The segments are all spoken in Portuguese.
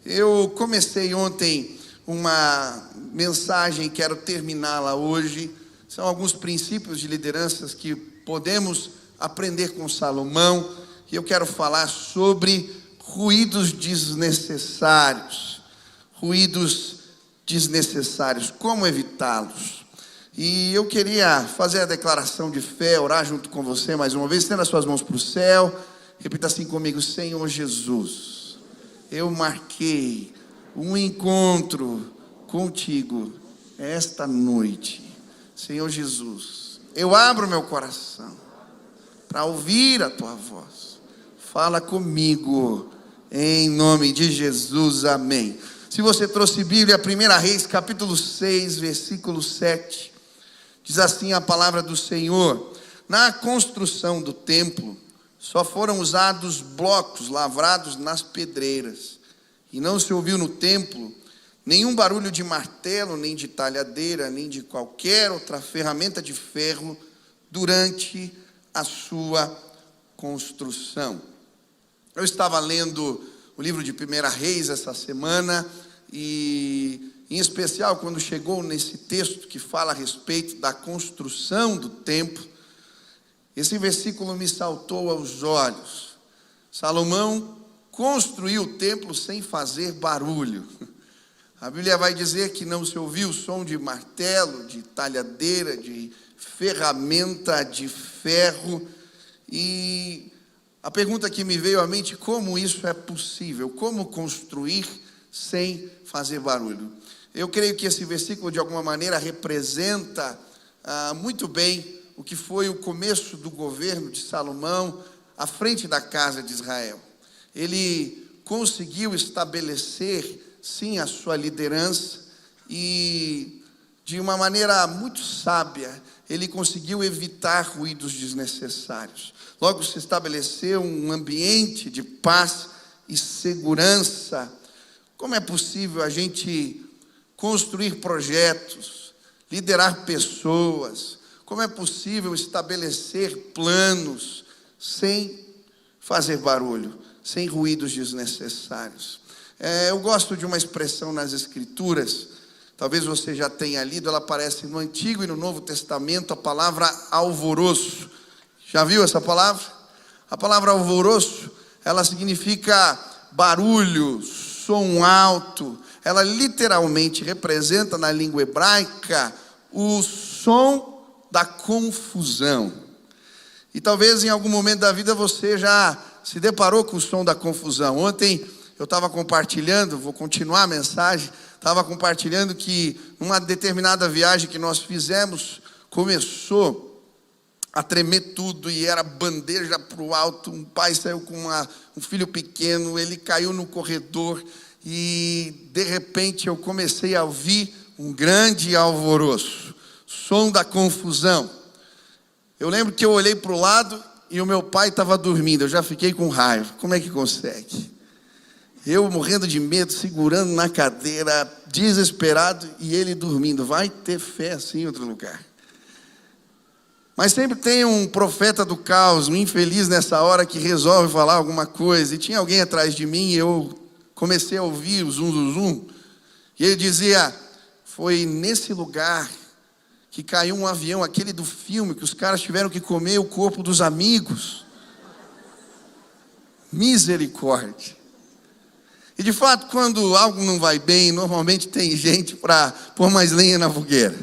Eu comecei ontem uma mensagem, quero terminá-la hoje. São alguns princípios de lideranças que podemos aprender com Salomão. E eu quero falar sobre ruídos desnecessários. Ruídos desnecessários, como evitá-los? E eu queria fazer a declaração de fé, orar junto com você mais uma vez. Estenda as suas mãos para o céu. Repita assim comigo: Senhor Jesus, eu marquei um encontro contigo esta noite. Senhor Jesus, eu abro meu coração para ouvir a tua voz. Fala comigo, em nome de Jesus, amém. Se você trouxe Bíblia, 1 Reis, capítulo 6, versículo 7, diz assim a palavra do Senhor: na construção do templo, só foram usados blocos lavrados nas pedreiras, e não se ouviu no templo nenhum barulho de martelo, nem de talhadeira, nem de qualquer outra ferramenta de ferro durante a sua construção. Eu estava lendo o livro de 1 Reis essa semana, e em especial quando chegou nesse texto que fala a respeito da construção do templo, esse versículo me saltou aos olhos. Salomão construiu o templo sem fazer barulho. A Bíblia vai dizer que não se ouviu o som de martelo, de talhadeira, de ferramenta de ferro. E a pergunta que me veio à mente: como isso é possível? Como construir sem fazer barulho? Eu creio que esse versículo de alguma maneira representa muito bem o que foi o começo do governo de Salomão à frente da casa de Israel. Ele conseguiu estabelecer, sim, a sua liderança, e de uma maneira muito sábia, ele conseguiu evitar ruídos desnecessários. Logo se estabeleceu um ambiente de paz e segurança. Como é possível a gente construir projetos, liderar pessoas? Como é possível estabelecer planos sem fazer barulho, sem ruídos desnecessários? Eu gosto de uma expressão nas Escrituras, talvez você já tenha lido, ela aparece no Antigo e no Novo Testamento, a palavra alvoroço. Já viu essa palavra? A palavra alvoroço, ela significa barulho, som alto. Ela literalmente representa na língua hebraica o som da confusão. E talvez em algum momento da vida você já se deparou com o som da confusão. Ontem eu estava compartilhando, vou continuar a mensagem, estava compartilhando que numa determinada viagem que nós fizemos, começou a tremer tudo e era bandeja para o alto. Um pai saiu com um filho pequeno, ele caiu no corredor e de repente eu comecei a ouvir um grande alvoroço, som da confusão. Eu lembro que eu olhei para o lado e o meu pai estava dormindo. Eu já fiquei com raiva. Como é que consegue? Eu morrendo de medo, segurando na cadeira, desesperado, e ele dormindo. Vai ter fé assim em outro lugar. Mas sempre tem um profeta do caos, um infeliz nessa hora que resolve falar alguma coisa. E tinha alguém atrás de mim e eu comecei a ouvir o zum, zum, zum. E ele dizia: foi nesse lugar que caiu um avião, aquele do filme, que os caras tiveram que comer o corpo dos amigos. Misericórdia. E de fato, quando algo não vai bem, normalmente tem gente para pôr mais lenha na fogueira.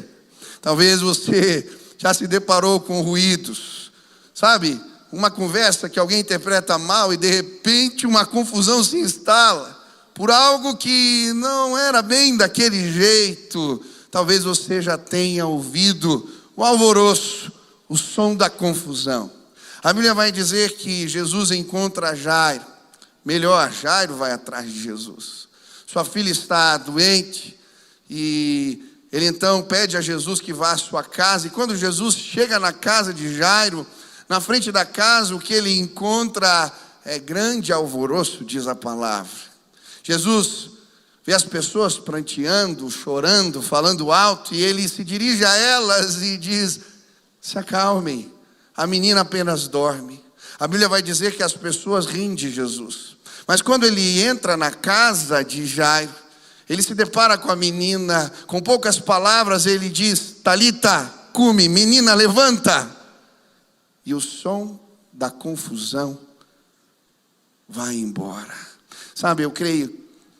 Talvez você já se deparou com ruídos, sabe? Uma conversa que alguém interpreta mal e de repente uma confusão se instala por algo que não era bem daquele jeito. Talvez você já tenha ouvido o alvoroço, o som da confusão. A Bíblia vai dizer que Jesus encontra Jairo. Melhor, Jairo vai atrás de Jesus. Sua filha está doente e ele então pede a Jesus que vá à sua casa. E quando Jesus chega na casa de Jairo, na frente da casa, o que ele encontra é grande alvoroço, diz a palavra. Jesus vê as pessoas pranteando, chorando, falando alto, e ele se dirige a elas e diz: se acalmem, a menina apenas dorme. A Bíblia vai dizer que as pessoas riem de Jesus, Mas quando ele entra na casa de Jairo, ele se depara com a menina, com poucas palavras ele diz: Talita, cumi, menina, levanta. E o som da confusão vai embora. Sabe, eu creio,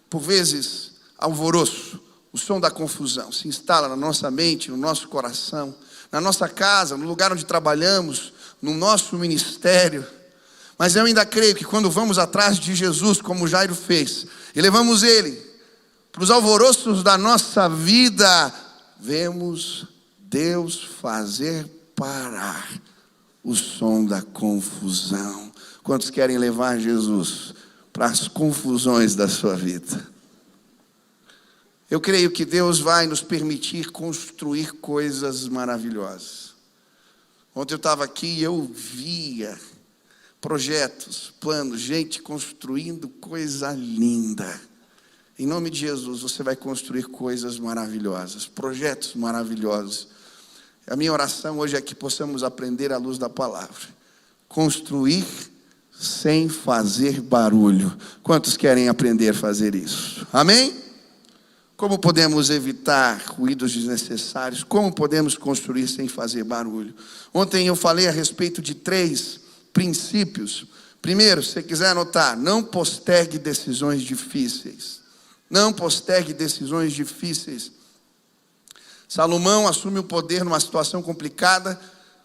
por vezes, alvoroço, o som da confusão se instala na nossa mente, no nosso coração, na nossa casa, no lugar onde trabalhamos, no nosso ministério. Mas eu ainda creio que quando vamos atrás de Jesus, como Jairo fez, e levamos ele para os alvoroços da nossa vida, vemos Deus fazer parar o som da confusão. Quantos querem levar Jesus para as confusões da sua vida? Eu creio que Deus vai nos permitir construir coisas maravilhosas. Ontem eu estava aqui e eu via projetos, planos, gente construindo coisa linda. Em nome de Jesus, você vai construir coisas maravilhosas, projetos maravilhosos. A minha oração hoje é que possamos aprender à luz da palavra. Construir sem fazer barulho. Quantos querem aprender a fazer isso? Amém? Como podemos evitar ruídos desnecessários? Como podemos construir sem fazer barulho? Ontem eu falei a respeito de 3 princípios. Primeiro, se você quiser anotar, não postergue decisões difíceis. Não postergue decisões difíceis. Salomão assume o poder numa situação complicada.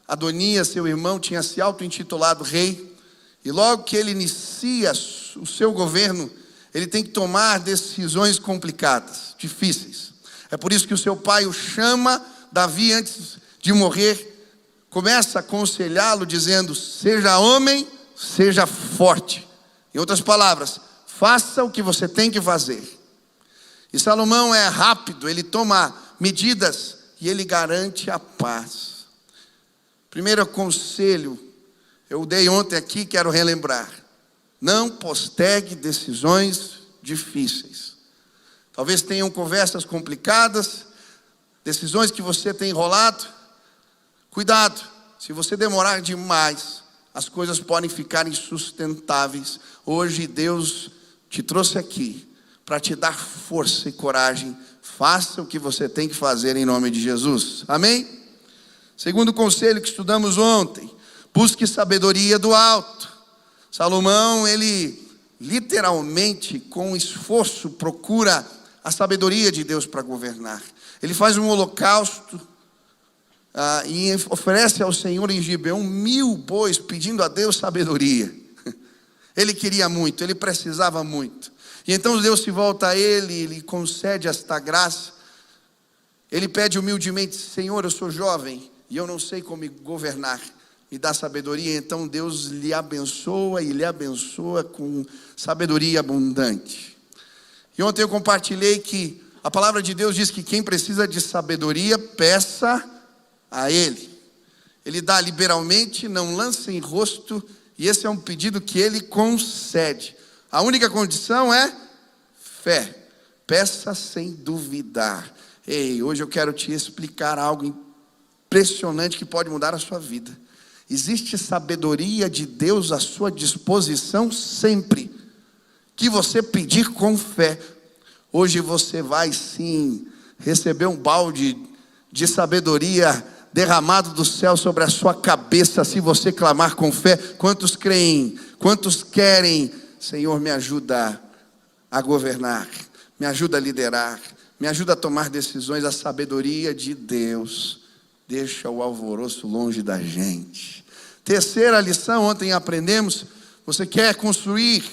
Adonias, seu irmão, tinha se auto-intitulado rei. E logo que ele inicia o seu governo, ele tem que tomar decisões complicadas, difíceis. É por isso que o seu pai o chama, Davi, antes de morrer, começa a aconselhá-lo dizendo: seja homem, seja forte. Em outras palavras, faça o que você tem que fazer. E Salomão é rápido, ele toma medidas e ele garante a paz. Primeiro conselho, eu dei ontem aqui, quero relembrar: não postergue decisões difíceis. Talvez tenham conversas complicadas, decisões que você tem enrolado. Cuidado, se você demorar demais, as coisas podem ficar insustentáveis. Hoje Deus te trouxe aqui para te dar força e coragem. Faça o que você tem que fazer em nome de Jesus. Amém? Segundo conselho que estudamos ontem: busque sabedoria do alto. Salomão, ele literalmente, com esforço, procura a sabedoria de Deus para governar. Ele faz um holocausto e oferece ao Senhor em Gibeão 1000 bois, pedindo a Deus sabedoria. Ele queria muito, ele precisava muito. E então Deus se volta a ele, ele concede esta graça. Ele pede humildemente: Senhor, eu sou jovem e eu não sei como me governar, me dá sabedoria. Então Deus lhe abençoa e lhe abençoa com sabedoria abundante. E ontem eu compartilhei que a palavra de Deus diz que quem precisa de sabedoria, peça a Ele. Ele dá liberalmente, não lança em rosto, e esse é um pedido que Ele concede. A única condição é fé. Peça sem duvidar. Ei, hoje eu quero te explicar algo impressionante que pode mudar a sua vida. Existe sabedoria de Deus à sua disposição sempre que você pedir com fé. Hoje você vai sim receber um balde de sabedoria derramado do céu sobre a sua cabeça, se você clamar com fé. Quantos creem? Quantos querem? Senhor, me ajuda a governar, me ajuda a liderar, me ajuda a tomar decisões. A sabedoria de Deus deixa o alvoroço longe da gente. Terceira lição, ontem aprendemos: você quer construir,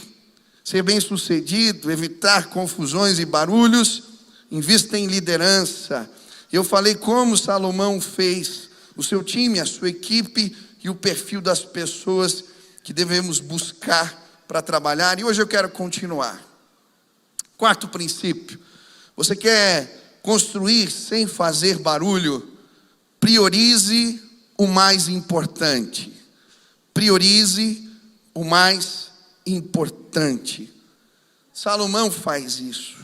ser bem sucedido, evitar confusões e barulhos, invista em liderança. Eu falei como Salomão fez o seu time, a sua equipe e o perfil das pessoas que devemos buscar para trabalhar. E hoje eu quero continuar. Quarto princípio: você quer construir sem fazer barulho? Priorize o mais importante. Priorize o mais importante. Salomão faz isso.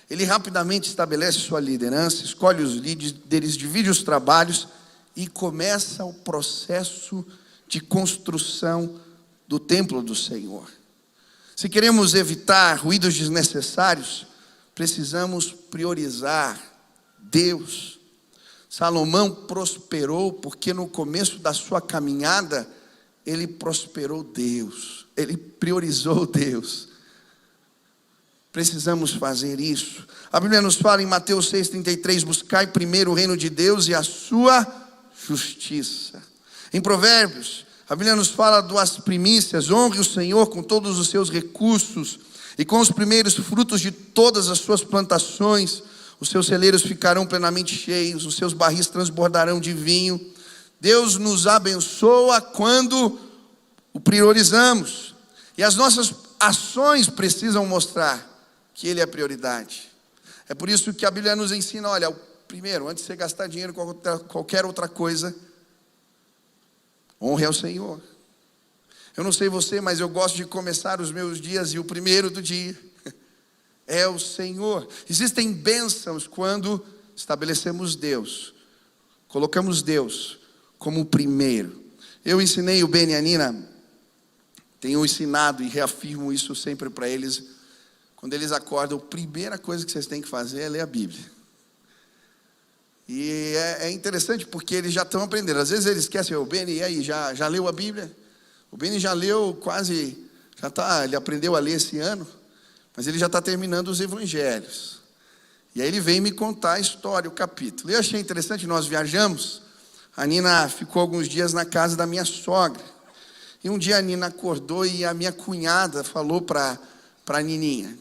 Ele rapidamente estabelece sua liderança, escolhe os líderes, divide os trabalhos e começa o processo de construção do templo do Senhor. Se queremos evitar ruídos desnecessários, precisamos priorizar Deus. Salomão prosperou porque no começo da sua caminhada, ele prosperou Deus, ele priorizou Deus. Precisamos fazer isso. A Bíblia nos fala em Mateus 6,33, buscai primeiro o reino de Deus e a sua justiça. Em Provérbios, a Bíblia nos fala das primícias, honre o Senhor com todos os seus recursos e com os primeiros frutos de todas as suas plantações. Os seus celeiros ficarão plenamente cheios, os seus barris transbordarão de vinho. Deus nos abençoa quando o priorizamos. E as nossas ações precisam mostrar que Ele é prioridade. É por isso que a Bíblia nos ensina, olha, primeiro, antes de você gastar dinheiro com qualquer outra coisa, honre ao Senhor. Eu não sei você, mas eu gosto de começar os meus dias e o primeiro do dia é o Senhor. Existem bênçãos quando estabelecemos Deus, colocamos Deus como o primeiro. Eu ensinei o Ben e a Nina, tenho ensinado e reafirmo isso sempre para eles. Quando eles acordam, a primeira coisa que vocês têm que fazer é ler a Bíblia. E é interessante porque eles já estão aprendendo. Às vezes eles esquecem, o Ben, e aí, já leu a Bíblia? O Ben já leu ele aprendeu a ler esse ano, mas ele já está terminando os evangelhos. E aí ele vem me contar a história, o capítulo. E eu achei interessante, nós viajamos, a Nina ficou alguns dias na casa da minha sogra. E um dia a Nina acordou e a minha cunhada falou para a Nininha,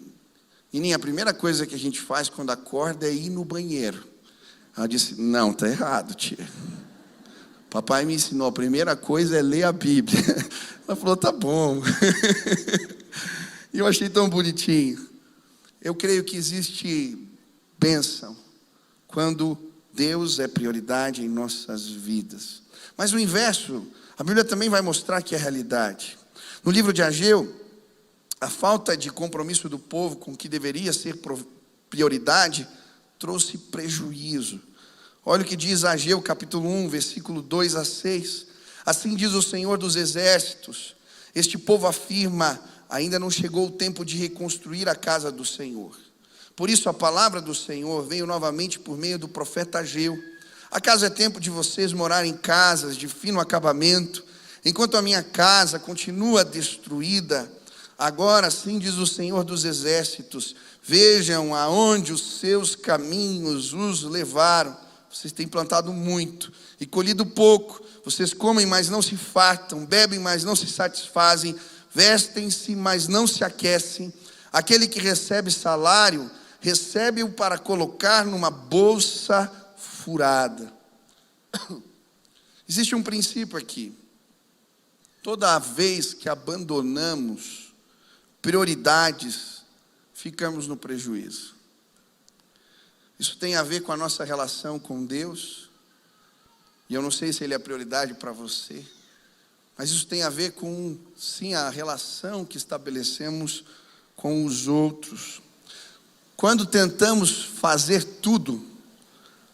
Nininha, a primeira coisa que a gente faz quando acorda é ir no banheiro. Ela disse, não, está errado, tia. Papai me ensinou, a primeira coisa é ler a Bíblia. Ela falou, tá bom. E eu achei tão bonitinho. Eu creio que existe bênção quando Deus é prioridade em nossas vidas. Mas o inverso, a Bíblia também vai mostrar que é realidade. No livro de Ageu, a falta de compromisso do povo com o que deveria ser prioridade trouxe prejuízo. Olha o que diz Ageu capítulo 1, versículo 2 a 6. Assim diz o Senhor dos exércitos, este povo afirma, ainda não chegou o tempo de reconstruir a casa do Senhor. Por isso a palavra do Senhor veio novamente por meio do profeta Ageu. Acaso é tempo de vocês morarem em casas de fino acabamento, enquanto a minha casa continua destruída? Agora sim diz o Senhor dos exércitos, vejam aonde os seus caminhos os levaram. Vocês têm plantado muito e colhido pouco. Vocês comem, mas não se fartam, bebem, mas não se satisfazem, vestem-se, mas não se aquecem. Aquele que recebe salário, recebe-o para colocar numa bolsa furada. Existe um princípio aqui. Toda vez que abandonamos prioridades, ficamos no prejuízo. Isso tem a ver com a nossa relação com Deus. E eu não sei se Ele é prioridade para você, mas isso tem a ver com, sim, a relação que estabelecemos com os outros. Quando tentamos fazer tudo,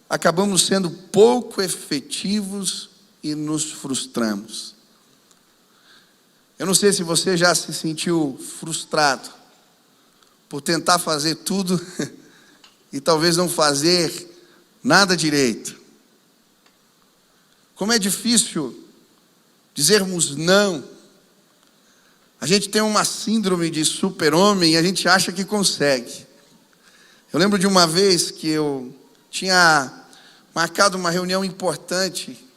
acabamos sendo pouco efetivos e nos frustramos. Eu não sei se você já se sentiu frustrado por tentar fazer tudo e talvez não fazer nada direito. Como é difícil dizermos não. A gente tem uma síndrome de super-homem e a gente acha que consegue. Eu lembro de uma vez que eu tinha marcado uma reunião importante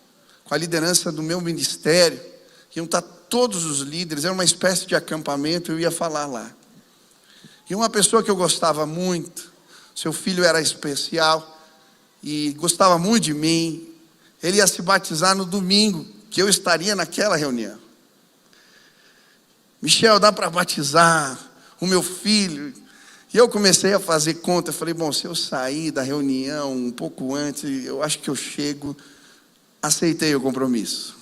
com a liderança do meu ministério. Iam estar todos os líderes, era uma espécie de acampamento, eu ia falar lá. E uma pessoa que eu gostava muito, seu filho era especial e gostava muito de mim, ele ia se batizar no domingo, que eu estaria naquela reunião. Michel, dá para batizar o meu filho? E eu comecei a fazer conta, eu falei, bom, se eu sair da reunião um pouco antes, eu acho que eu chego. Aceitei o compromisso.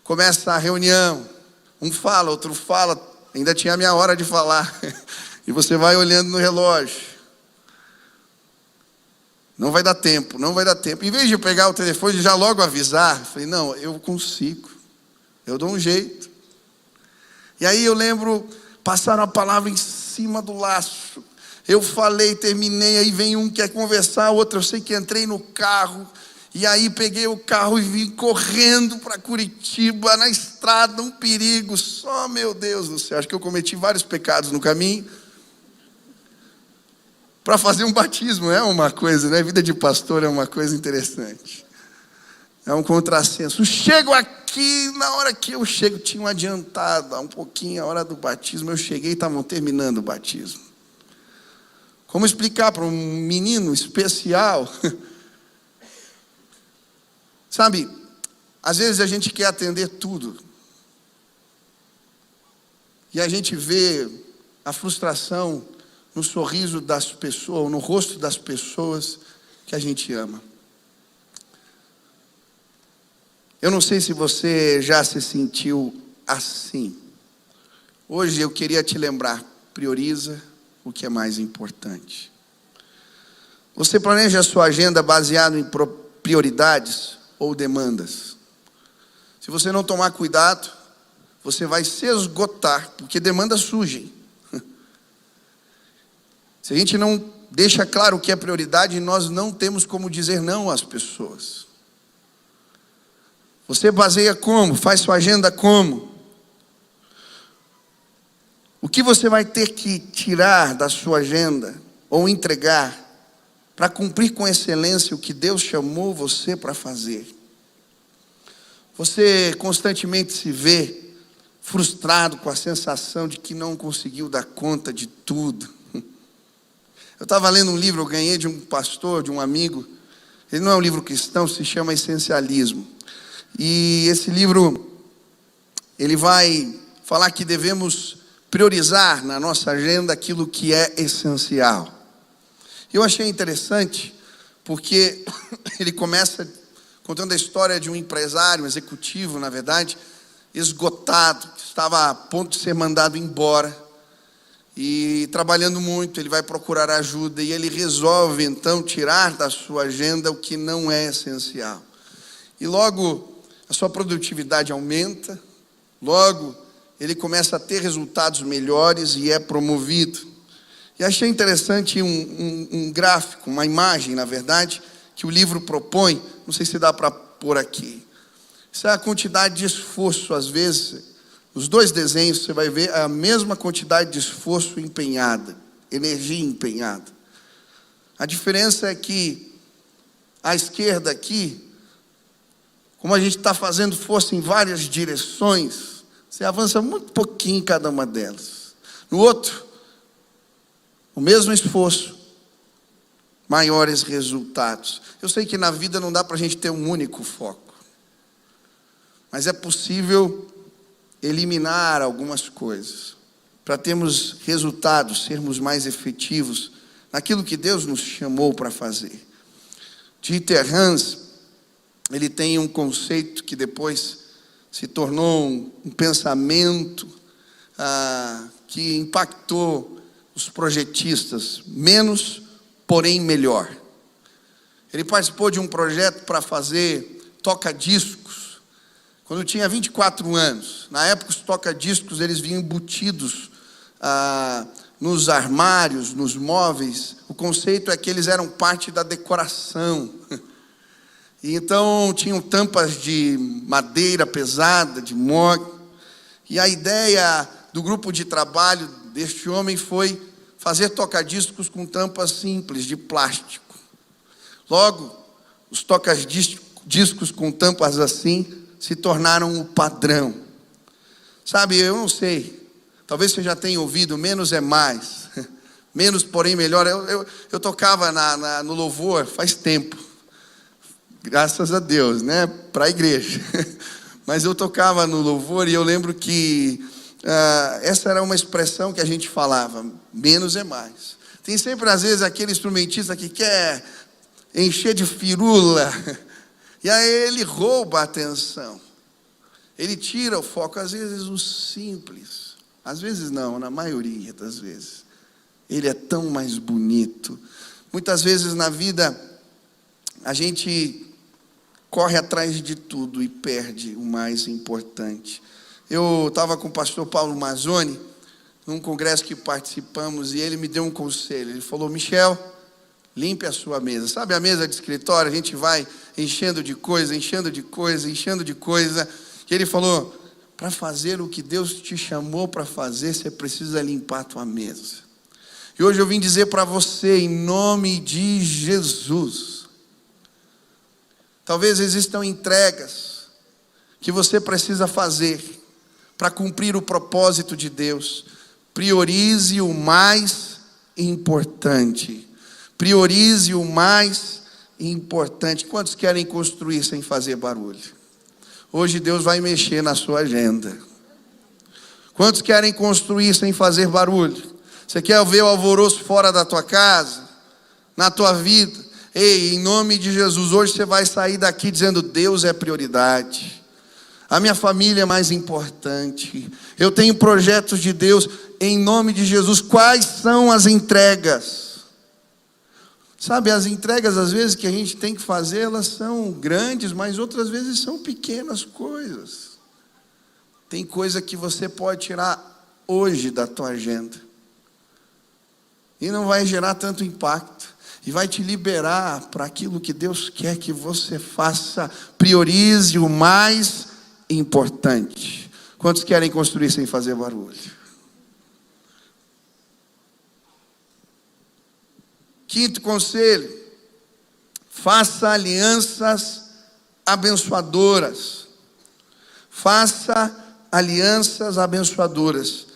Começa a reunião, um fala, outro fala, ainda tinha a minha hora de falar. E você vai olhando no relógio. Não vai dar tempo, não vai dar tempo. Em vez de eu pegar o telefone e já logo avisar, eu falei, não, eu consigo. Eu dou um jeito. E aí eu lembro, passaram a palavra em cima do laço. Eu falei, terminei, aí vem um que quer conversar, outro eu sei que entrei no carro. E aí peguei o carro e vim correndo para Curitiba, na estrada, um perigo. Só, meu Deus do céu, acho que eu cometi vários pecados no caminho. Para fazer um batismo é uma coisa, né? Vida de pastor é uma coisa interessante. É um contrassenso. Chego aqui, na hora que eu chego, tinham adiantado um pouquinho a hora do batismo. Eu cheguei e estavam terminando o batismo. Como explicar para um menino especial? Sabe, às vezes a gente quer atender tudo. E a gente vê a frustração no sorriso das pessoas, no rosto das pessoas que a gente ama. Eu não sei se você já se sentiu assim. Hoje eu queria te lembrar, prioriza o que é mais importante. Você planeja a sua agenda baseado em prioridades ou demandas? Se você não tomar cuidado, você vai se esgotar, porque demandas surgem. Se a gente não deixa claro o que é prioridade, nós não temos como dizer não às pessoas. Você baseia como? Faz sua agenda como? O que você vai ter que tirar da sua agenda ou entregar para cumprir com excelência o que Deus chamou você para fazer? Você constantemente se vê frustrado com a sensação de que não conseguiu dar conta de tudo. Eu estava lendo um livro, eu ganhei de um pastor, de um amigo. Ele não é um livro cristão, se chama Essencialismo. E esse livro, ele vai falar que devemos priorizar na nossa agenda aquilo que é essencial. Eu achei interessante, porque ele começa contando a história de um empresário, um executivo, na verdade, esgotado, que estava a ponto de ser mandado embora. E trabalhando muito, ele vai procurar ajuda e ele resolve então tirar da sua agenda o que não é essencial. E logo a sua produtividade aumenta, logo ele começa a ter resultados melhores e é promovido. E achei interessante um gráfico, uma imagem, na verdade, que o livro propõe, não sei se dá para pôr aqui. Isso é a quantidade de esforço, às vezes. Os dois desenhos você vai ver a mesma quantidade de esforço empenhada, energia empenhada. A diferença é que à esquerda aqui, como a gente está fazendo força em várias direções, você avança muito pouquinho em cada uma delas. No outro, o mesmo esforço, maiores resultados. Eu sei que na vida não dá para a gente ter um único foco, mas é possível eliminar algumas coisas, para termos resultados, sermos mais efetivos naquilo que Deus nos chamou para fazer. Dieter Hans, ele tem um conceito que depois se tornou um pensamento que impactou os projetistas, menos, porém melhor. Ele participou de um projeto para fazer toca-discos, quando eu tinha 24 anos. Na época, os toca-discos, eles vinham embutidos nos armários, nos móveis. O conceito é que eles eram parte da decoração. E então, tinham tampas de madeira pesada, de mogno. E a ideia do grupo de trabalho deste homem foi fazer toca-discos com tampas simples, de plástico. Logo, os toca-discos com tampas assim se tornaram o padrão. Sabe, eu não sei, talvez você já tenha ouvido, menos é mais, menos porém melhor. Eu tocava no louvor faz tempo, graças a Deus, né, para a igreja. Mas eu tocava no louvor e eu lembro que essa era uma expressão que a gente falava, menos é mais. Tem sempre às vezes aquele instrumentista que quer encher de firula, e aí ele rouba a atenção. Ele tira o foco, às vezes o simples. Às vezes não, na maioria das vezes. Ele é tão mais bonito. Muitas vezes na vida, a gente corre atrás de tudo e perde o mais importante. Eu estava com o pastor Paulo Mazzoni, num congresso que participamos, e ele me deu um conselho. Ele falou: Michel, limpe a sua mesa. Sabe a mesa de escritório? A gente vai enchendo de coisa, enchendo de coisa, enchendo de coisa. E ele falou: para fazer o que Deus te chamou para fazer, você precisa limpar a tua mesa. E hoje eu vim dizer para você, em nome de Jesus, talvez existam entregas que você precisa fazer para cumprir o propósito de Deus. Priorize o mais importante. Priorize o mais importante. Quantos querem construir sem fazer barulho? Hoje Deus vai mexer na sua agenda. Quantos querem construir sem fazer barulho? Você quer ver o alvoroço fora da tua casa, na tua vida? Ei, em nome de Jesus, hoje você vai sair daqui dizendo: Deus é prioridade. A minha família é mais importante. Eu tenho projetos de Deus. Em nome de Jesus, quais são as entregas? Sabe, as entregas às vezes que a gente tem que fazer, elas são grandes, mas outras vezes são pequenas coisas. Tem coisa que você pode tirar hoje da tua agenda e não vai gerar tanto impacto, e vai te liberar para aquilo que Deus quer que você faça. Priorize o mais importante. Quantos querem construir sem fazer barulho? Quinto conselho: faça alianças abençoadoras. Faça alianças abençoadoras.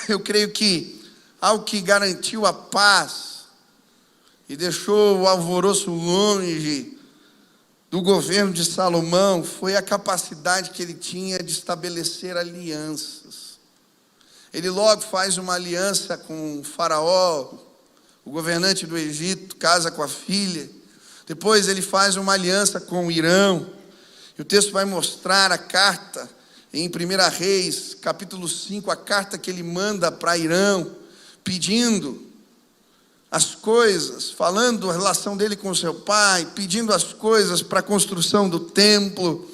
Eu creio que algo que garantiu a paz e deixou o alvoroço longe do governo de Salomão foi a capacidade que ele tinha de estabelecer alianças. Ele logo faz uma aliança com o faraó, o governante do Egito, casa com a filha. Depois ele faz uma aliança com o Irão. E o texto vai mostrar a carta em 1 Reis, capítulo 5, a carta que ele manda para Irão, pedindo as coisas, falando a relação dele com seu pai, pedindo as coisas para a construção do templo.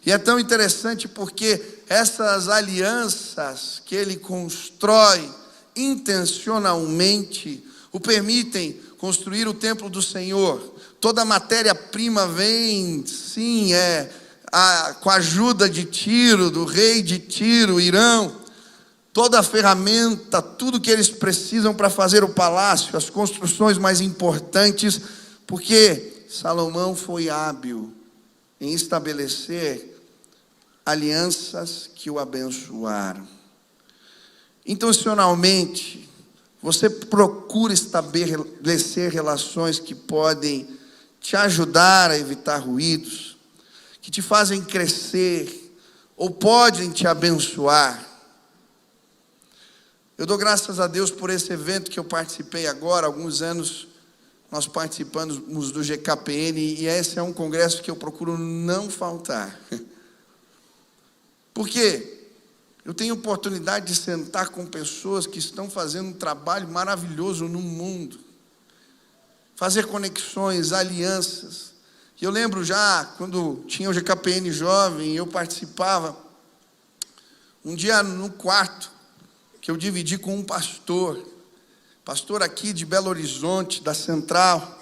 E é tão interessante porque essas alianças que ele constrói intencionalmente o permitem construir o templo do Senhor. Toda a matéria-prima vem, sim, com a ajuda de Tiro, do rei de Tiro, Irão. Toda a ferramenta, tudo que eles precisam para fazer o palácio, as construções mais importantes, porque Salomão foi hábil em estabelecer alianças que o abençoaram. Intencionalmente, você procura estabelecer relações que podem te ajudar a evitar ruídos, que te fazem crescer ou podem te abençoar. Eu dou graças a Deus por esse evento que eu participei agora. Há alguns anos nós participamos do GKPN e esse é um congresso que eu procuro não faltar. Por quê? Eu tenho oportunidade de sentar com pessoas que estão fazendo um trabalho maravilhoso no mundo. Fazer conexões, alianças. E eu lembro já, quando tinha o GKPN jovem, eu participava. Um dia no quarto, que eu dividi com um pastor aqui de Belo Horizonte, da Central,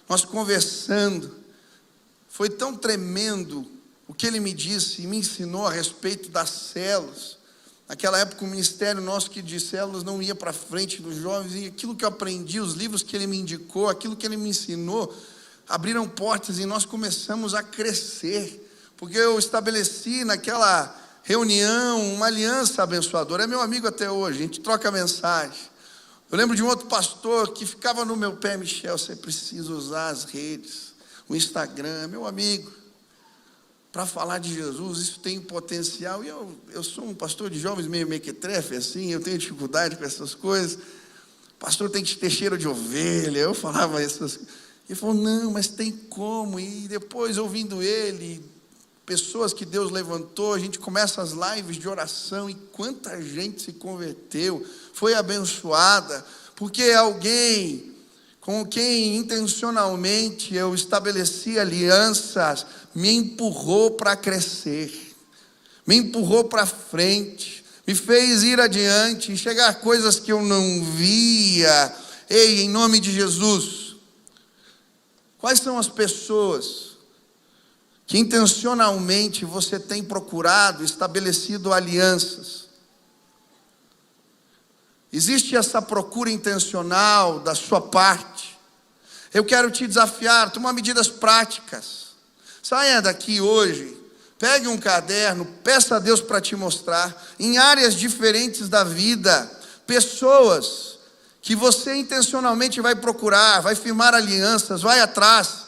nós conversando. Foi tão tremendo o que ele me disse e me ensinou a respeito das células. Naquela época o ministério nosso que de células não ia para frente dos jovens, e aquilo que eu aprendi, os livros que ele me indicou, aquilo que ele me ensinou, abriram portas e nós começamos a crescer, porque eu estabeleci naquela reunião uma aliança abençoadora. É meu amigo até hoje, a gente troca mensagem. Eu lembro de um outro pastor que ficava no meu pé: Michel, você precisa usar as redes, o Instagram, meu amigo, para falar de Jesus, isso tem potencial. E eu sou um pastor de jovens meio mequetrefe, assim, eu tenho dificuldade com essas coisas. Pastor tem que ter cheiro de ovelha. Eu falava essas coisas. Ele falou: não, mas tem como. E depois, ouvindo ele, pessoas que Deus levantou, a gente começa as lives de oração, e quanta gente se converteu, foi abençoada, porque alguém com quem intencionalmente eu estabeleci alianças me empurrou para crescer, me empurrou para frente, me fez ir adiante, enxergar coisas que eu não via. Ei, em nome de Jesus, quais são as pessoas que intencionalmente você tem procurado, estabelecido alianças? Existe essa procura intencional da sua parte? Eu quero te desafiar, tomar medidas práticas. Saia daqui hoje, pegue um caderno, peça a Deus para te mostrar, em áreas diferentes da vida, pessoas que você intencionalmente vai procurar, vai firmar alianças, vai atrás.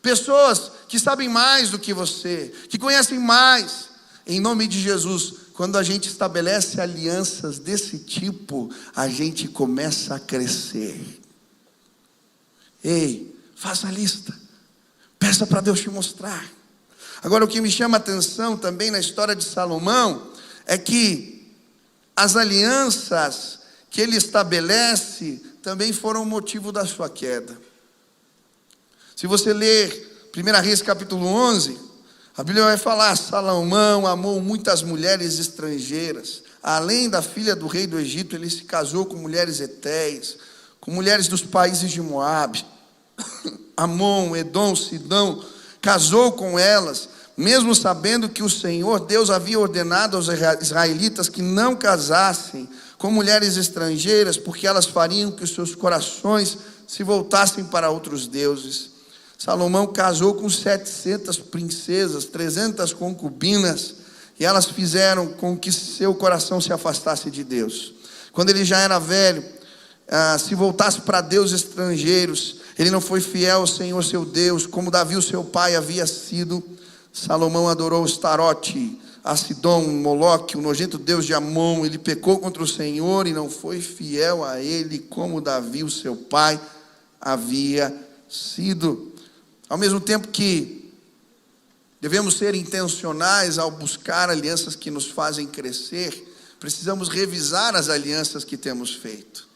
Pessoas que sabem mais do que você, que conhecem mais. Em nome de Jesus, quando a gente estabelece alianças desse tipo, a gente começa a crescer. Ei, faça a lista. Peça para Deus te mostrar. Agora, o que me chama a atenção também na história de Salomão é que as alianças que ele estabelece também foram motivo da sua queda. Se você ler 1 Reis capítulo 11, a Bíblia vai falar: Salomão amou muitas mulheres estrangeiras. Além da filha do rei do Egito, ele se casou com mulheres hetéias, com mulheres dos países de Moabe, Amon, Edom, Sidom. Casou com elas, mesmo sabendo que o Senhor Deus havia ordenado aos israelitas que não casassem com mulheres estrangeiras, porque elas fariam que os seus corações se voltassem para outros deuses. Salomão casou com 700 princesas, 300 concubinas, e elas fizeram com que seu coração se afastasse de Deus. Quando ele já era velho, se voltasse para deuses estrangeiros, ele não foi fiel ao Senhor seu Deus, como Davi o seu pai havia sido. Salomão adorou Astarote, a Sidom, Moloque, o nojento deus de Amon. Ele pecou contra o Senhor e não foi fiel a ele, como Davi o seu pai havia sido. Ao mesmo tempo que devemos ser intencionais ao buscar alianças que nos fazem crescer, precisamos revisar as alianças que temos feito.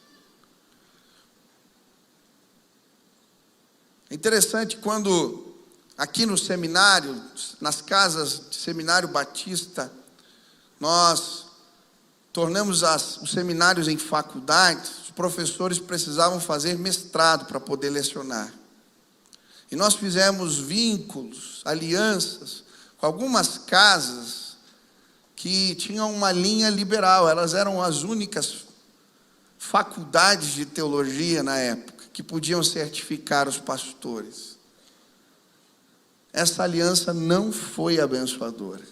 É interessante quando aqui no seminário, nas casas de seminário batista, nós tornamos os seminários em faculdades. Os professores precisavam fazer mestrado para poder lecionar. E nós fizemos vínculos, alianças, com algumas casas que tinham uma linha liberal. Elas eram as únicas faculdades de teologia na época que podiam certificar os pastores. Essa aliança não foi abençoadora.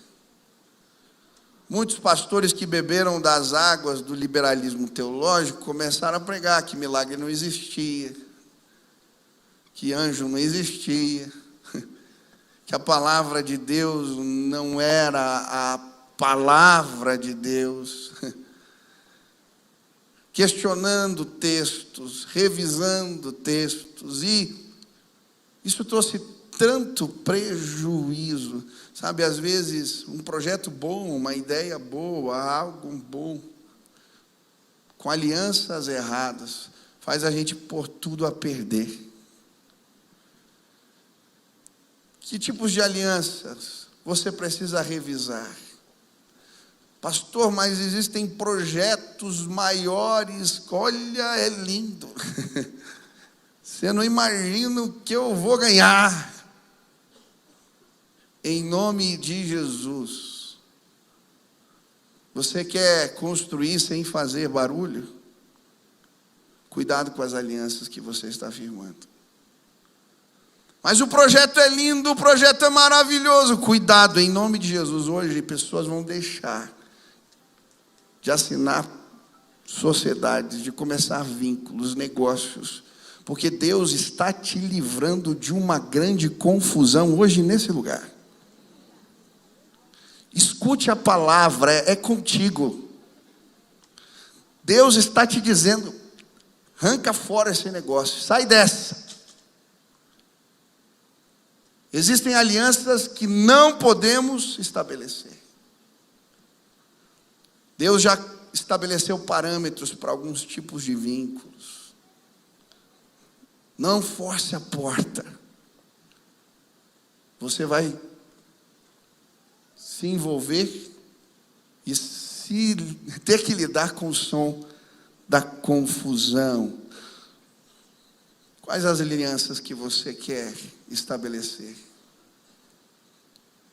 Muitos pastores que beberam das águas do liberalismo teológico começaram a pregar que milagre não existia, que anjo não existia, que a palavra de Deus não era a palavra de Deus, questionando textos, revisando textos, e isso trouxe tanto prejuízo, sabe? Às vezes um projeto bom, uma ideia boa, algo bom, com alianças erradas, faz a gente pôr tudo a perder. Que tipos de alianças você precisa revisar? Pastor, mas existem projetos maiores. Olha, é lindo. Você não imagina o que eu vou ganhar. Em nome de Jesus. Você quer construir sem fazer barulho? Cuidado com as alianças que você está firmando. Mas o projeto é lindo, o projeto é maravilhoso. Cuidado, em nome de Jesus. Hoje pessoas vão deixar de assinar sociedades, de começar vínculos, negócios, porque Deus está te livrando de uma grande confusão hoje nesse lugar. Escute a palavra, é contigo. Deus está te dizendo: arranca fora esse negócio, sai dessa. Existem alianças que não podemos estabelecer. Deus já estabeleceu parâmetros para alguns tipos de vínculos. Não force a porta. Você vai se envolver e se ter que lidar com o som da confusão. Quais as alianças que você quer estabelecer?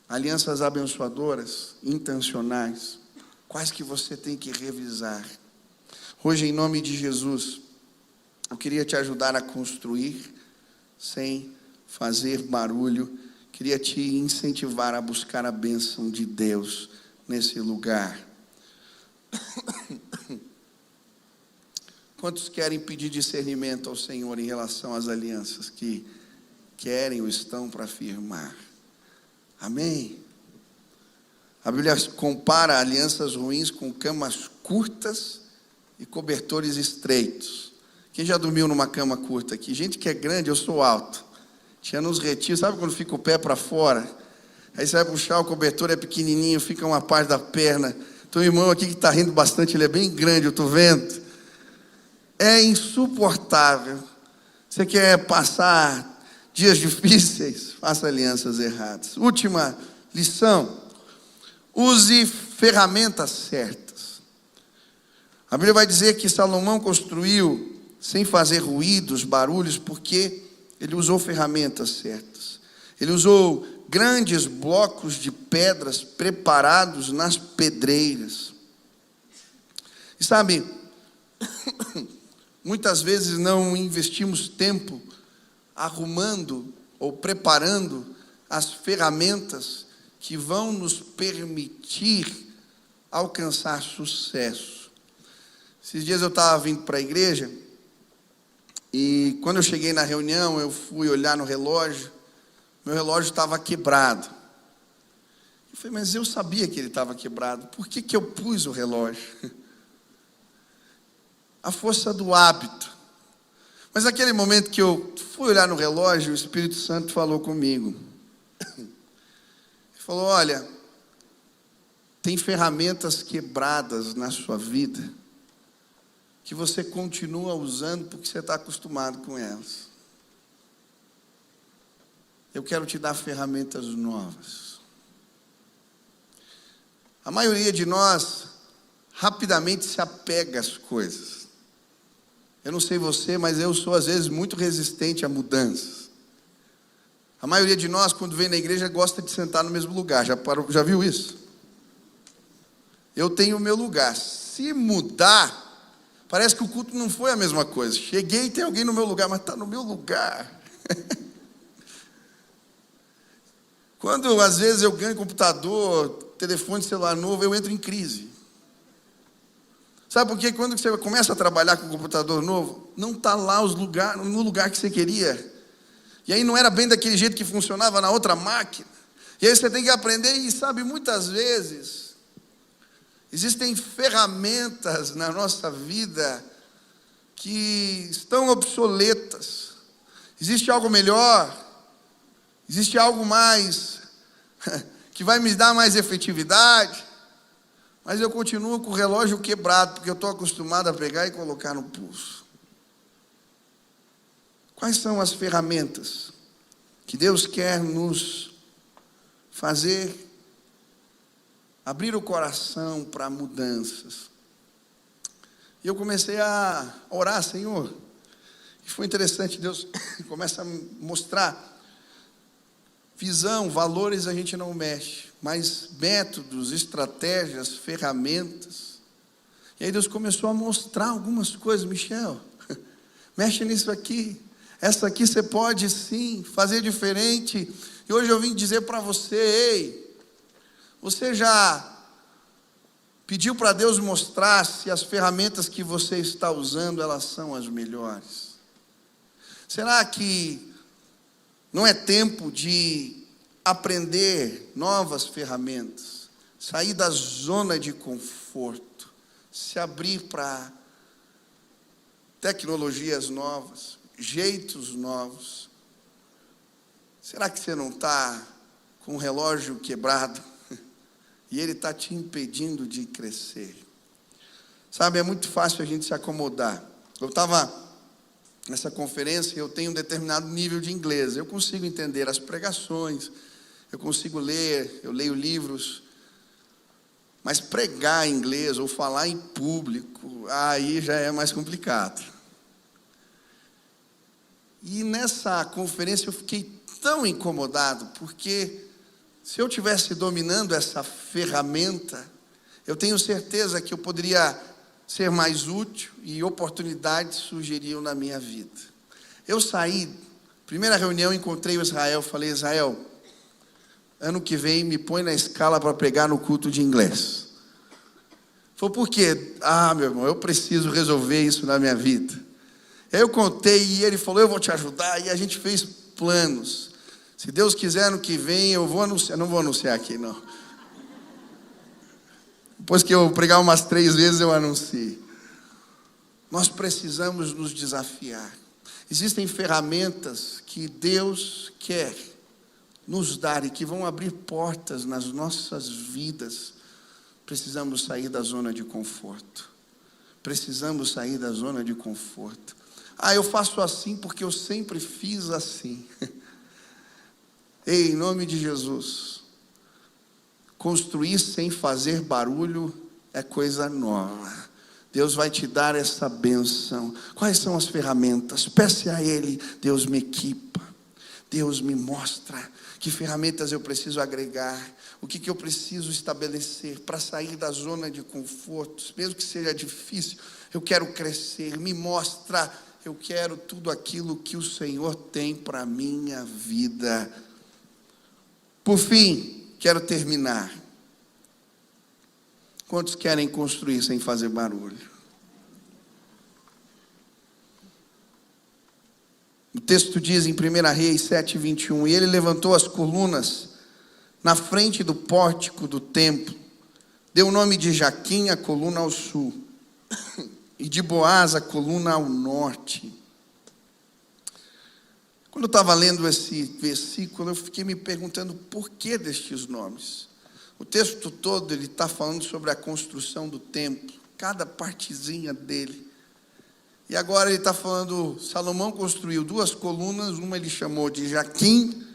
Alianças abençoadoras, intencionais. Quais que você tem que revisar? Hoje, em nome de Jesus, eu queria te ajudar a construir sem fazer barulho. Queria te incentivar a buscar a bênção de Deus nesse lugar. Quantos querem pedir discernimento ao Senhor em relação às alianças que querem ou estão para firmar? Amém? A Bíblia compara alianças ruins com camas curtas e cobertores estreitos. Quem já dormiu numa cama curta aqui? Gente que é grande, eu sou alto. Tinha nos retiros, sabe quando fica o pé para fora? Aí você vai puxar, o cobertor é pequenininho, fica uma parte da perna. Tem um irmão aqui que está rindo bastante, ele é bem grande, eu estou vendo. É insuportável. Você quer passar dias difíceis? Faça alianças erradas. Última lição: use ferramentas certas. A Bíblia vai dizer que Salomão construiu sem fazer ruídos, barulhos, porque ele usou ferramentas certas. Ele usou grandes blocos de pedras preparados nas pedreiras. E sabe, muitas vezes não investimos tempo arrumando ou preparando as ferramentas que vão nos permitir alcançar sucesso. Esses dias eu estava vindo para a igreja e quando eu cheguei na reunião, eu fui olhar no relógio, meu relógio estava quebrado. Eu falei, mas eu sabia que ele estava quebrado, por que eu pus o relógio? A força do hábito. Mas naquele momento que eu fui olhar no relógio, o Espírito Santo falou comigo. Ele falou, olha, tem ferramentas quebradas na sua vida que você continua usando porque você está acostumado com elas. Eu quero te dar ferramentas novas. A maioria de nós rapidamente se apega às coisas. Eu não sei você, mas eu sou às vezes muito resistente a mudanças. A maioria de nós, quando vem na igreja, gosta de sentar no mesmo lugar. Já viu isso? Eu tenho o meu lugar. Se mudar, parece que o culto não foi a mesma coisa. Cheguei e tem alguém no meu lugar, mas está no meu lugar. Quando às vezes eu ganho computador, telefone celular novo, eu entro em crise. Sabe por quê? Quando você começa a trabalhar com um computador novo, não está lá no lugar que você queria. E aí não era bem daquele jeito que funcionava na outra máquina. E aí você tem que aprender, e sabe, muitas vezes existem ferramentas na nossa vida que estão obsoletas. Existe algo melhor, existe algo mais, que vai me dar mais efetividade, mas eu continuo com o relógio quebrado, porque eu estou acostumado a pegar e colocar no pulso. Quais são as ferramentas que Deus quer nos fazer abrir o coração para mudanças? E eu comecei a orar, Senhor, e foi interessante, Deus começa a mostrar visão, valores a gente não mexe, mas métodos, estratégias, ferramentas. E aí Deus começou a mostrar algumas coisas. Michel, mexe nisso aqui, essa aqui você pode sim fazer diferente. E hoje eu vim dizer para você, ei, você já pediu para Deus mostrar se as ferramentas que você está usando, elas são as melhores? Será que não é tempo de aprender novas ferramentas, sair da zona de conforto, se abrir para tecnologias novas, jeitos novos? Será que você não está com o relógio quebrado e ele está te impedindo de crescer? Sabe, é muito fácil a gente se acomodar. Eu estava nessa conferência, eu tenho um determinado nível de inglês, eu consigo entender as pregações, eu consigo ler, eu leio livros Mas pregar em inglês ou falar em público, aí já é mais complicado. E nessa conferência eu fiquei tão incomodado, porque se eu estivesse dominando essa ferramenta, eu tenho certeza que eu poderia ser mais útil e oportunidades surgiriam na minha vida. Eu saí, primeira reunião, encontrei o Israel, falei: Israel, ano que vem me põe na escala para pregar no culto de inglês. Falei: por quê? Meu irmão, eu preciso resolver isso na minha vida. Aí eu contei e ele falou: eu vou te ajudar, e a gente fez planos. Se Deus quiser, ano que vem eu vou anunciar, não vou anunciar aqui não. Depois que eu pregar umas 3 vezes eu anuncio. Nós precisamos nos desafiar. Existem ferramentas que Deus quer nos dar e que vão abrir portas nas nossas vidas. Precisamos sair da zona de conforto. Precisamos sair da zona de conforto. Eu faço assim porque eu sempre fiz assim. Ei, em nome de Jesus, construir sem fazer barulho é coisa nova. Deus vai te dar essa bênção. Quais são as ferramentas? Peça a Ele. Deus me equipa. Deus me mostra que ferramentas eu preciso agregar. O que eu preciso estabelecer para sair da zona de conforto. Mesmo que seja difícil, eu quero crescer. Me mostra. Eu quero tudo aquilo que o Senhor tem para a minha vida. Por fim, quero terminar. Quantos querem construir sem fazer barulho? O texto diz em 1 Reis 7:21, e ele levantou as colunas na frente do pórtico do templo, deu o nome de Jaquim a coluna ao sul, e de Boaz a coluna ao norte. Quando eu estava lendo esse versículo, eu fiquei me perguntando por que destes nomes. O texto todo ele está falando sobre a construção do templo, cada partezinha dele. E agora ele está falando, Salomão construiu 2 colunas, uma ele chamou de Jaquim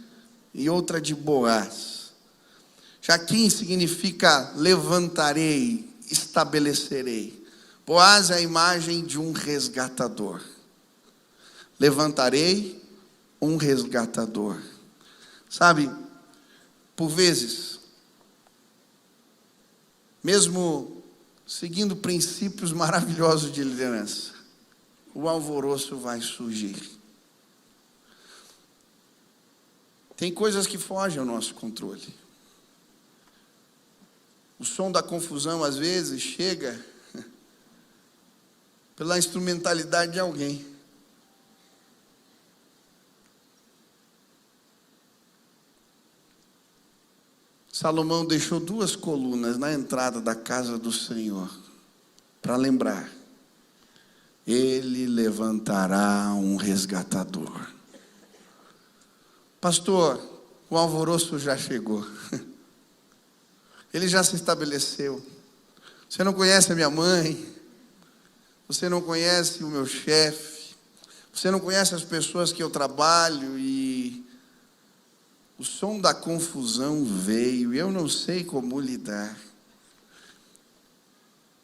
e outra de Boaz. Jaquim significa levantarei, estabelecerei. Boaz é a imagem de um resgatador. Levantarei um resgatador. Sabe, por vezes, mesmo seguindo princípios maravilhosos de liderança, o alvoroço vai surgir. Tem coisas que fogem ao nosso controle. O som da confusão, às vezes, chega pela instrumentalidade de alguém. Salomão deixou 2 colunas na entrada da casa do Senhor, para lembrar, ele levantará um resgatador. Pastor, o alvoroço já chegou, ele já se estabeleceu. Você não conhece a minha mãe, você não conhece o meu chefe, você não conhece as pessoas que eu trabalho, e o som da confusão veio, eu não sei como lidar.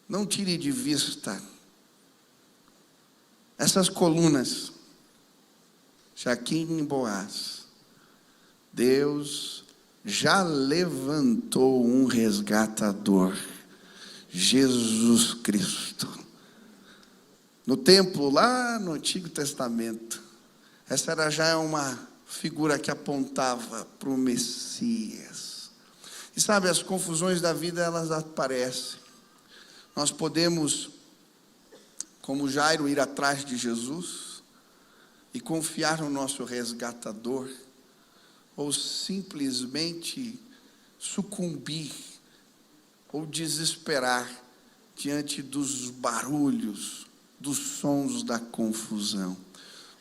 Não tire de vista essas colunas, Jaquim e Boaz. Deus já levantou um resgatador, Jesus Cristo. No templo, lá no Antigo Testamento, essa já é uma figura que apontava para o Messias. E sabe, as confusões da vida, elas aparecem. Nós podemos, como Jairo, ir atrás de Jesus e confiar no nosso resgatador, ou simplesmente sucumbir ou desesperar diante dos barulhos, dos sons da confusão.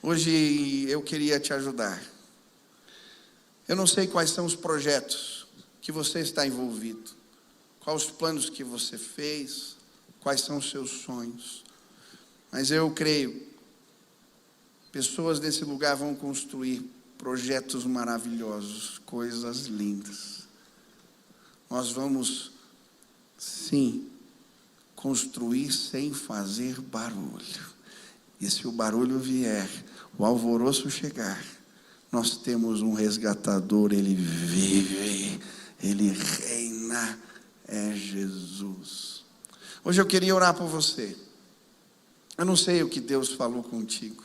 Hoje eu queria te ajudar. Eu não sei quais são os projetos que você está envolvido, quais os planos que você fez, quais são os seus sonhos. Mas eu creio, pessoas nesse lugar vão construir projetos maravilhosos, coisas lindas. Nós vamos Sim, construir sem fazer barulho. E se o barulho vier, o alvoroço chegar, nós temos um resgatador, ele vive, ele reina, é Jesus. Hoje eu queria orar por você. Eu não sei o que Deus falou contigo.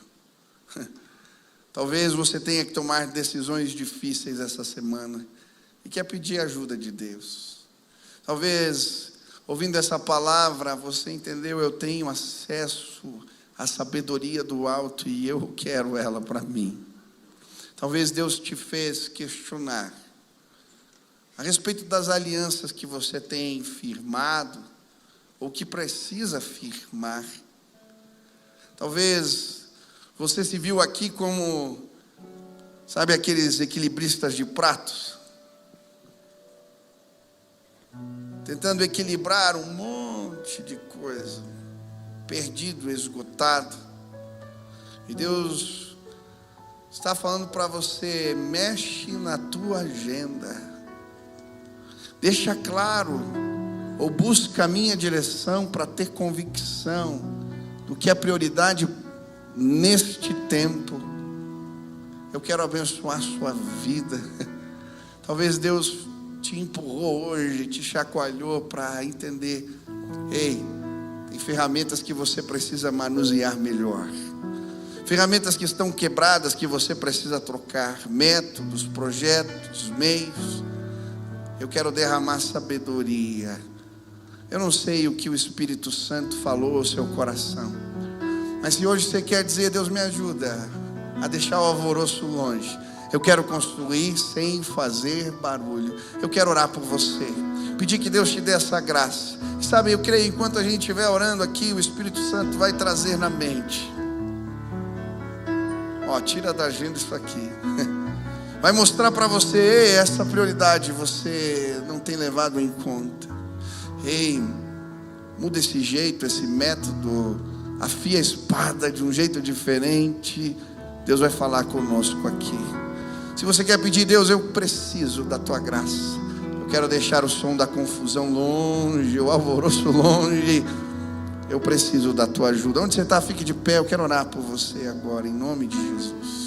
Talvez você tenha que tomar decisões difíceis essa semana e quer pedir ajuda de Deus. Talvez, ouvindo essa palavra, você entendeu, eu tenho acesso à sabedoria do alto e eu quero ela para mim. Talvez Deus te fez questionar a respeito das alianças que você tem firmado ou que precisa firmar. Talvez você se viu aqui como, sabe, aqueles equilibristas de pratos, tentando equilibrar um monte de coisa, perdido, esgotado. E Deus está falando para você: mexe na tua agenda, deixa claro, ou busca a minha direção para ter convicção do que é prioridade neste tempo. Eu quero abençoar a sua vida. Talvez Deus te empurrou hoje, te chacoalhou para entender: ei, tem ferramentas que você precisa manusear melhor, ferramentas que estão quebradas que você precisa trocar, métodos, projetos, meios. Eu quero derramar sabedoria. Eu não sei o que o Espírito Santo falou ao seu coração, mas se hoje você quer dizer: Deus, me ajuda a deixar o alvoroço longe, eu quero construir sem fazer barulho, eu quero orar por você, pedir que Deus te dê essa graça. E sabe, eu creio, enquanto a gente estiver orando aqui, o Espírito Santo vai trazer na mente: tira da agenda isso aqui. Vai mostrar para você: ei, essa prioridade você não tem levado em conta. Ei, muda esse jeito, esse método, afia a espada de um jeito diferente. Deus vai falar conosco aqui. Se você quer pedir: Deus, eu preciso da tua graça, eu quero deixar o som da confusão longe, o alvoroço longe, eu preciso da tua ajuda. Onde você está, fique de pé, eu quero orar por você agora, em nome de Jesus.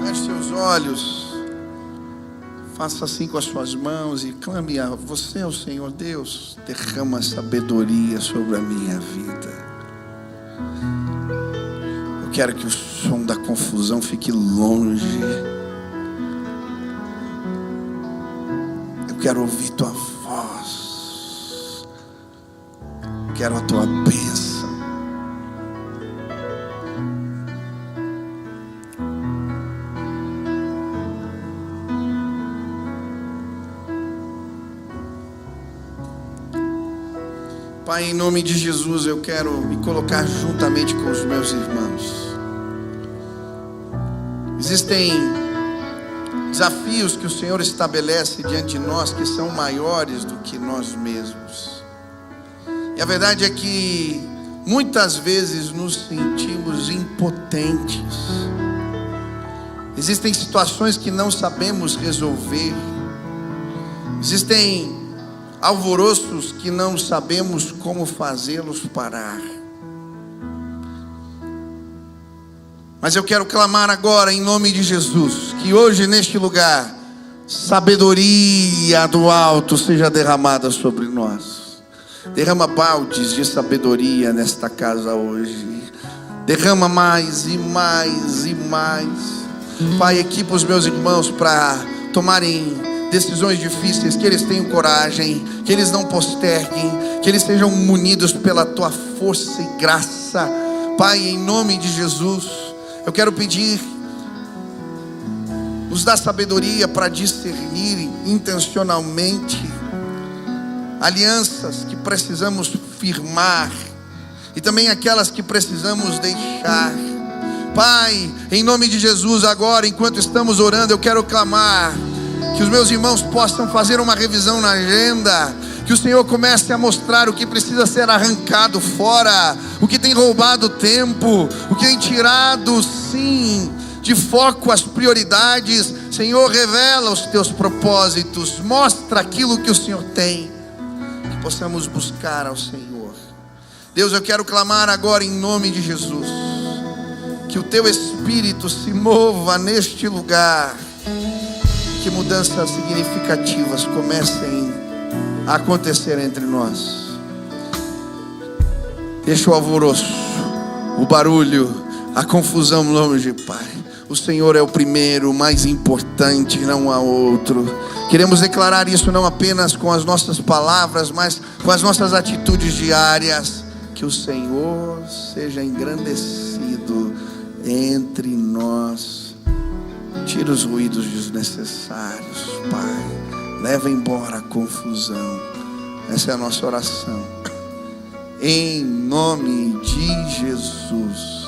Feche seus olhos, faça assim com as suas mãos e clame a você, ao Senhor. Deus, derrama sabedoria sobre a minha vida. Eu quero que o som da confusão fique longe. Eu quero ouvir tua voz. Eu quero a tua bênção. Pai, em nome de Jesus, eu quero me colocar juntamente com os meus irmãos. Existem desafios que o Senhor estabelece diante de nós que são maiores do que nós mesmos. E a verdade é que muitas vezes nos sentimos impotentes. Existem situações que não sabemos resolver. Existem alvoroços que não sabemos como fazê-los parar. Mas eu quero clamar agora, em nome de Jesus, que hoje neste lugar, sabedoria do alto seja derramada sobre nós. Derrama baldes de sabedoria nesta casa hoje. Derrama mais e mais e mais. Pai, equipa os meus irmãos para tomarem decisões difíceis, que eles tenham coragem, que eles não posterguem, que eles sejam munidos pela tua força e graça. Pai, em nome de Jesus, eu quero pedir: nos dá sabedoria para discernir intencionalmente alianças que precisamos firmar e também aquelas que precisamos deixar. Pai, em nome de Jesus, agora, enquanto estamos orando, eu quero clamar que os meus irmãos possam fazer uma revisão na agenda, que o Senhor comece a mostrar o que precisa ser arrancado fora, o que tem roubado tempo, o que tem tirado, sim, de foco as prioridades. Senhor, revela os teus propósitos, mostra aquilo que o Senhor tem, que possamos buscar ao Senhor. Deus, eu quero clamar agora em nome de Jesus, que o teu Espírito se mova neste lugar, que mudanças significativas comecem a acontecer entre nós. Deixa o alvoroço, o barulho, a confusão longe, Pai. O Senhor é o primeiro, o mais importante, não há outro. Queremos declarar isso não apenas com as nossas palavras, mas com as nossas atitudes diárias. Que o Senhor seja engrandecido entre nós. Tira os ruídos desnecessários, Pai. Leva embora a confusão. Essa é a nossa oração. Em nome de Jesus.